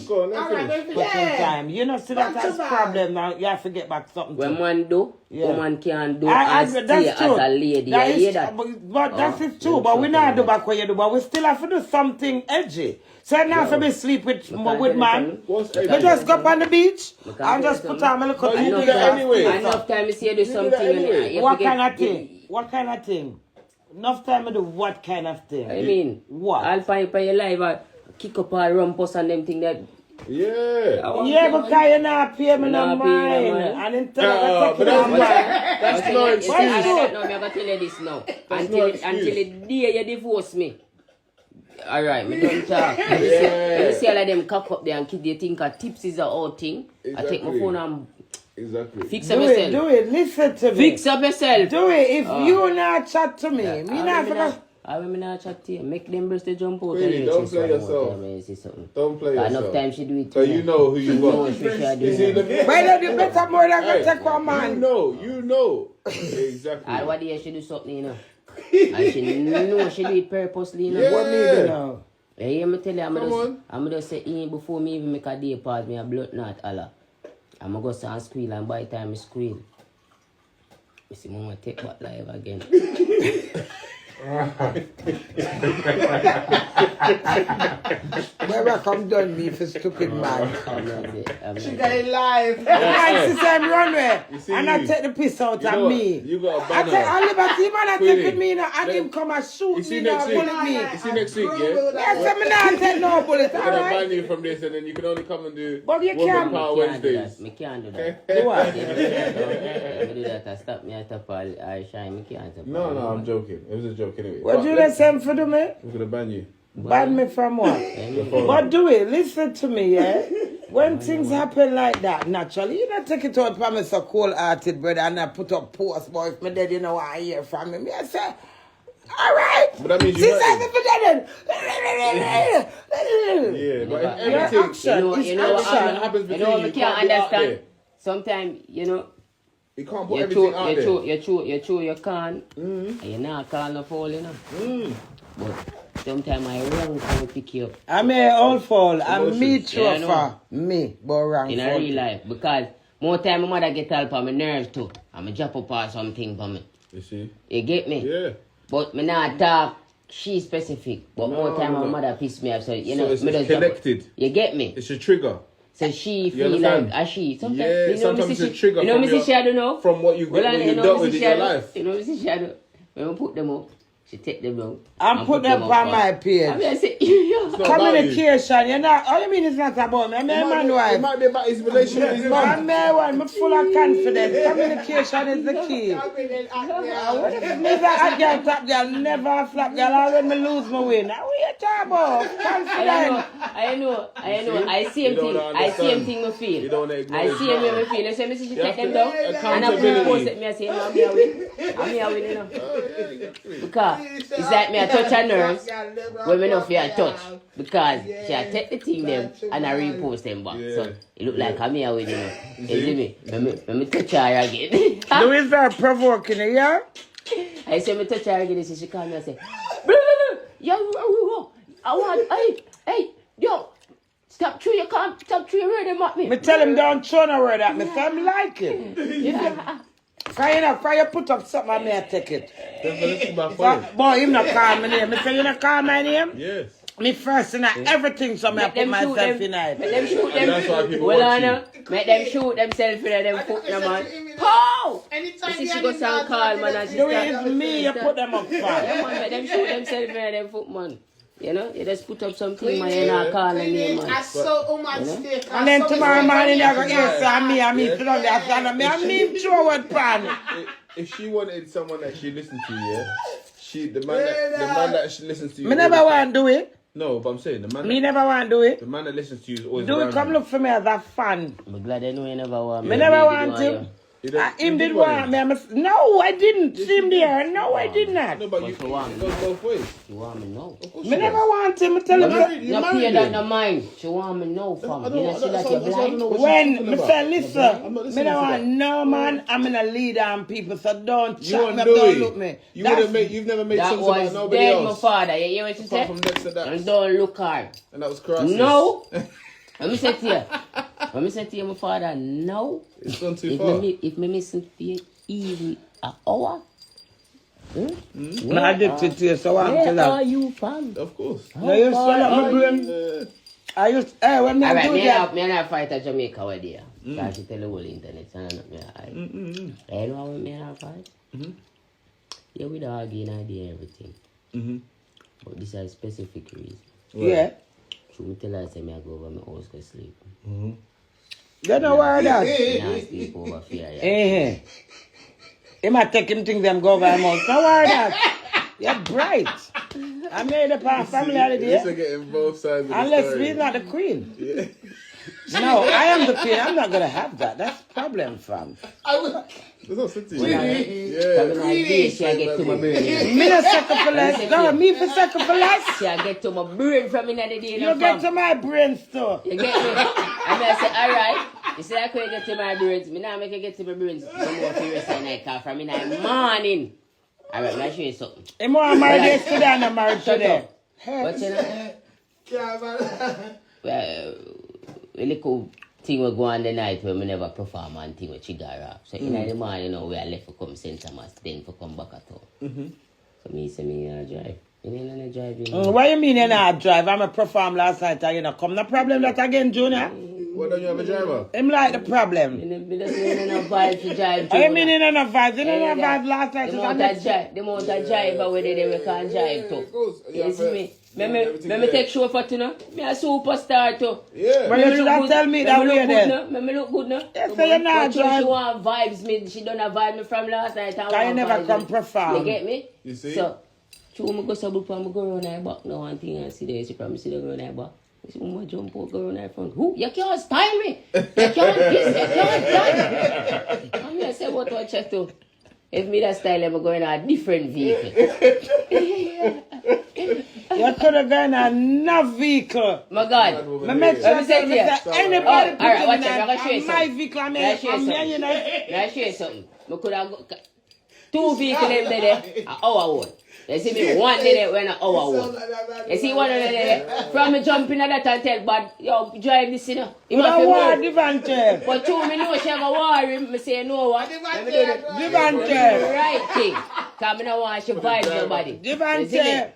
Go on, let me finish. For some time. You know, see that as problem now. You have to get back something. When man do, woman can do I and stay as a lady. That you is, hear that? but that is true. But we not do back what you do. But we still have to do something edgy. So now for me sleep with man. We just go up on the beach and just put on my little Enough time you see you do something. What kind of thing? What kind of thing? Enough time to do what kind of thing? I mean, what? I'll find for your life, kick up our rumpus and them thing that. Yeah, because you're not paying me no mind. And in turn, but that's not No, I'm going to tell you this now. Until the day you divorce me. Alright, me don't talk. You see all of them cock up there and kid, they think a tips is a old thing. I take my phone and fix up yourself. Do it, listen to me. Fix up yourself. Do it. If you not chat to me, me not forget. I will not chat to you. Make them breast the jump out. Really, don't play yourself. Don't play yourself. Enough time she do it. So you know who you want. You better more than go take one man. You know. Exactly. And what day she do something, you know. And she know she do it purposely, you know. What me do now? Yeah, hear me tell you, I'm just say before me even make a day pass, me a blood not Allah. I'm going to go and squeal, and by the time I squeal, I see Mama take back live again. Never come done me for stupid man. She got it live. I see them runway and I take the piss out of me. You got a I banner. take all liberty man I take with me now and him come and shoot me now bullet me. You see next week, yeah? Yes, I'm not take no bullet, I'm gonna alright? ban you from this and then you can only come and do But you Woman can't. Power Wednesdays. Me can't do that. Do what? Me do that. I stop me at top I shine. Me can't. No, I'm joking. It was a joke anyway. What you the same for do me? We're gonna ban you. Ban me from what? But do it, listen to me, yeah? When things happen like that, naturally, you don't take it out from me so cold-hearted, brother, and I put up posts, boy, if me dead, you know what I hear from me. I say, all right. But that means you Since hurt I Yeah, but everything. everything. You know what happens between you you can't can't be out understand. there. Sometimes, you know, You can't put everything out there. you can't. And you're not calling a fool, you know. But sometimes I wrong to pick you up. I'm a old fool. I'm me Yeah, I know. for me, but wrong In a real life. Because more time my mother get help on my nerves too. I'm a drop up or something for me. You see? You get me? Yeah. But me not talk she specific. But more time my mother piss me off. So you know, So it's me just connected. You get me? It's a trigger. So she You feel understand? like a she. Sometimes, Yeah, you know, sometimes me it's a see trigger you know, from me see she I don't know. from what you dealt with in your life. You know, me see she I don't. When we put them up, she take them down. I'm put them on my page. I mean, I say, yeah. Communication, you know. All you mean it's not about me. I'm a man It wife. might be about his relationship with his I'm mom. a one. I'm full of confidence. Communication is the key. Never a girl, top girl, never a flap girl. Already me lose my way. Now what you talking about? Confidence. I know. I see him thing. I see him thing. Me feel. You don't wanna acknowledge I see him that. me feel. You say me see she You take have them to- down. And I accountability. post it. Me I say, no, I'm here win. I'm here win. You know. Because it's like me I touch her nerves when me not feel touch. Because she I take the thing them and I repost them back. Yeah. So it look like I'm here with you know. You see me? Let me touch her again. Do is very provoking, yeah? I say me touch her again. She call me and say, yo, I want, hey, yo, stop through your word at me. Me tell him don't throw no word at me. So I'm like it. Yeah. Fire you put up something, I may take it. Listen to my phone. Boy, him not call my name. Me say you not call my name? Yes. Me first in everything, so me I put myself in it. Make them shoot them. That's why people Well, watch Anna, make them shoot themselves in them foot, no man. How? You see, she go sound call, man, and she Do start. it me, you put them up Yeah, fast. man, make them shoot themselves in them foot, man. You know, you just put up something, man, you're not calling me, man. I saw woman steak. And then tomorrow morning, you go, yes, I'm me, sit down there, stand up, me, I'm me, throw what pan. If she wanted someone that she listened to, yeah, the man that she listens to you. Me never want to do it. No, but I'm saying the man. Me never want to do it. The man that listens to you is always. Do it, around come you. look for me as a fan. I'm glad I know you never want me. Me never want him. Him did want me. No, I didn't. See him there. No, I did not. No, but you want it goes both ways. She want me now. Me never want him. I tell him. No pay that no mind. She want me now, fam. You know she like you blind. When me say listen, me don't want no man. I'm in a leader on people, so don't chat me, don't look me. You've never made That songs about was nobody dead, my else. father. You hear what she Apart said? from next to that. And don't look hard. And that was Crisis. No. Let me say to you, my father, no. It's gone too far. If me missing for you even an hour, I'm addicted to you, so I'm where telling are you. you from? Of course. No, you swallow my brain. I used, when I Alright, do me that. and I fight at Jamaica where they are. Because she tell the whole internet, so I don't know. You know what me and I fight? Yeah, we don't argue and idea everything. But this is a specific reason. Yeah. So me tell her, say me I go over my house go sleep. You know where that? Now I sleep over fear. He might take him things and go over him house. Don't worry that. You're bright. I made up our family holiday. This is getting both sides of the Unless story. we're not the queen. Yeah. No, I am the queen. I'm not going to have that. That's a problem, fam. That's not sitting. Coming Yeah. like this, she I get to my brain. Me not second for less. No, me for second for less. She I get to my brain from in the day. You get to my brain store. You get me? And I say, alright. You see, I could get to my brains. Me now make it get to my brains. Some more furious and I come from in the morning. Alright, let me show you something. I'm more married yesterday and I'm married today. What you know? Well, a little thing will go on the night where we never perform and thing with Chigara. So in the morning, you know, we are left for come St. Thomas, then for come back at all. So me say me drive. You know, drive. You know. What you mean you not drive? I'm a perform last night and you know come. No problem that again, Junior. What, don't you have a driver? Him like the problem. Me just ain't no vibe to drive. I mean in a vibe. You know vibe last night. The amount of driver where they can't drive to. You see me? Me take show for you know. Me a superstar too. Yeah. But you should have tell me that way then. Me look good now. Yes, so you're not She drive. want vibes me. She done a vibe me from last night. Can you never come perform? You get me? You see? So, true, me go sub for me go around her back now and thing and see there. She promise to go around her back. She want to jump out, go around her front. Who? You can't style me. You can't kiss. You can't dance. I'm here say what I check to. If me that style, I'm going in a different vehicle. You could have gone in another vehicle. My God. Me make sure Let me say to you. anybody Oh, put alright, him watch in it. I'm gonna show you my something. vehicle. I Let mean, me show you something. you know. Let me show you something. Me could have got 2 vehicles in there, an hour one. You see me, one there when an hour one. You see one there, from me jumping at that and tell bad, yo, drive this, you know. You know what, Devante? But 2 me know she have a worry, me say, no what? Let me do the Devante. right thing. Because I don't want to vibe nobody. Devante.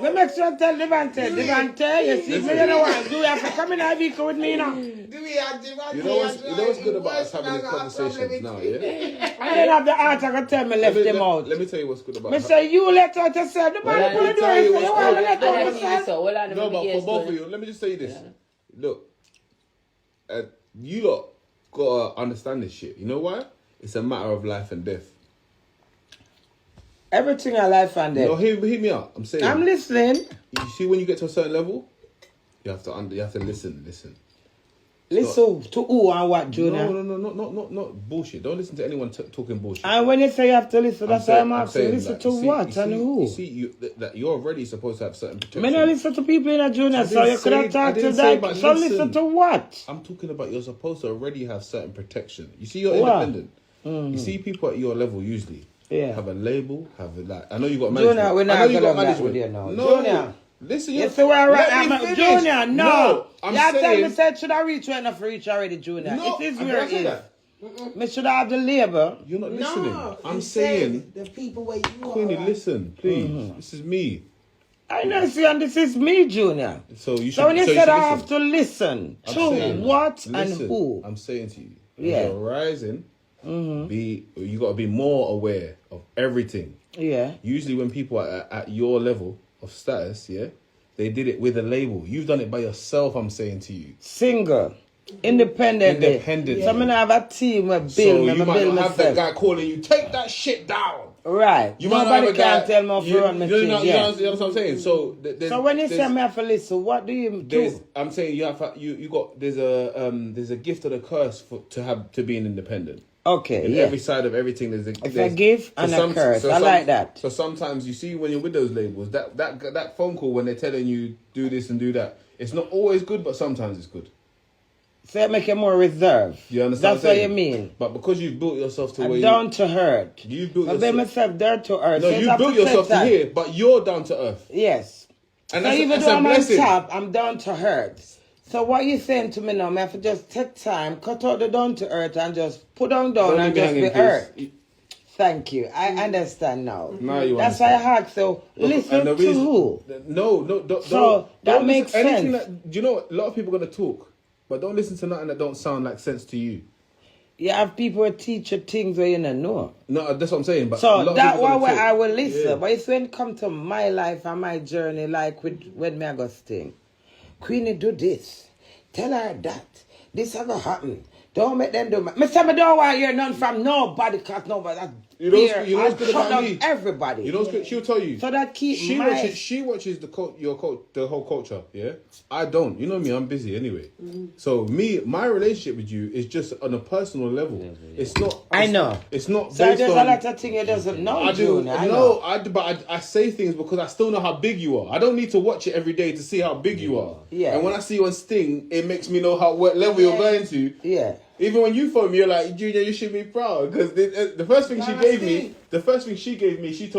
We make sure tell Devante. Devante, you see me, you know what? Do you have to come in a vehicle with me, you know? You know what's good about us having these conversations now, yeah? I didn't have the heart to tell me left him out. Let me tell you what's good about Me say you let out yourself. The man put it down. You want to let out yourself. No, but for both of you, let me just say this. Look, you lot gotta understand this shit. You know why? It's a matter of life and death. Everything I life and death. No, hear me out. I'm saying. I'm listening. You see, when you get to a certain level, you have to listen. Listen to who and what, Junior? No, not bullshit. Don't listen to anyone talking bullshit. And when you say you have to listen, that's why I'm asking. Listen like, to what and who? You see, that you're already supposed to have certain protection. I don't listen to people in a Junior, so you could have talked to that. So listen to what? I'm talking about you're supposed to already have certain protection. You see, you're independent. You see people at your level usually have a label, have a like. I know you got management. Junior, we're not I know you got gonna management. With you now. No, Junior. Listen, You see where I'm at? Junior, no. I'm you tell saying. me said should I reach where enough reach already, Junior? No, it is I'm where not it saying is. that. Me should have the labor. You're not listening. No, I'm saying, the people where you Queenie, are. listen, please. This is me. I know, see, and this is me, Junior. So you should. So when you so said should I listen. have to listen I'm to saying, what and listen, who. I'm saying to you, Yeah. you're rising. You got to be more aware of everything. Yeah. Usually, when people are at your level of status, they did it with a label. You've done it by yourself. I'm saying to you, Single. Independently. Independently. So I'm going to have a team with so Bill. you might Bill not have that myself. guy calling you, take that shit down. Right. You might not Nobody have a guy, can tell me off you run my know, thing. you know what I'm saying? So, So when you say me have to listen, what do you do? I'm saying you have you got there's a gift or a curse to being independent. Okay, In yeah. every side of everything, there's a gift and a curse. I like that. So sometimes you see when you're with those labels, that phone call when they're telling you do this and do that, it's not always good, but sometimes it's good. So it make you more reserved. You understand? That's what you mean. But because you've built yourself to where Down to earth. you built I yourself. build myself down to earth. No, So you I built protect yourself to that. here, but you're down to earth. Yes. And So that's even that's though a I'm on blessing. top, I'm down to earth. So what you saying to me now? I have to just take time, cut out the down to earth, and just put on down and just be earth. Thank you. I understand now. Now you That's understand. why I had to listen to who. No, don't. So that don't makes listen, anything sense. That, you know what? A lot of people are gonna talk, but don't listen to nothing that don't sound like sense to you. You have people who teach you things where you don't know. No, that's what I'm saying. But a So lot of that people are one gonna where I talk. will listen. Yeah. But it's when it come to my life and my journey, like when me I go sting. Queenie, do this. Tell her that. This ever happen. Don't make them do my... Me say me don't want to hear none from nobody, because nobody... You know what's good about me? Everybody. You know what's good? She'll tell you. So that keep she watches the whole culture. Yeah, I don't. You know me. I'm busy anyway. So my relationship with you is just on a personal level. It's not. I know. It's not So based there's on. a lot of things you doesn't know. I do. Junior, I know. But I say things because I still know how big you are. I don't need to watch it every day to see how big you are. Yeah. And when I see you on Sting, it makes me know what level you're going to. Yeah. Even when you phone me, you're like, Junior, you should be proud. Because the first thing she gave me, she told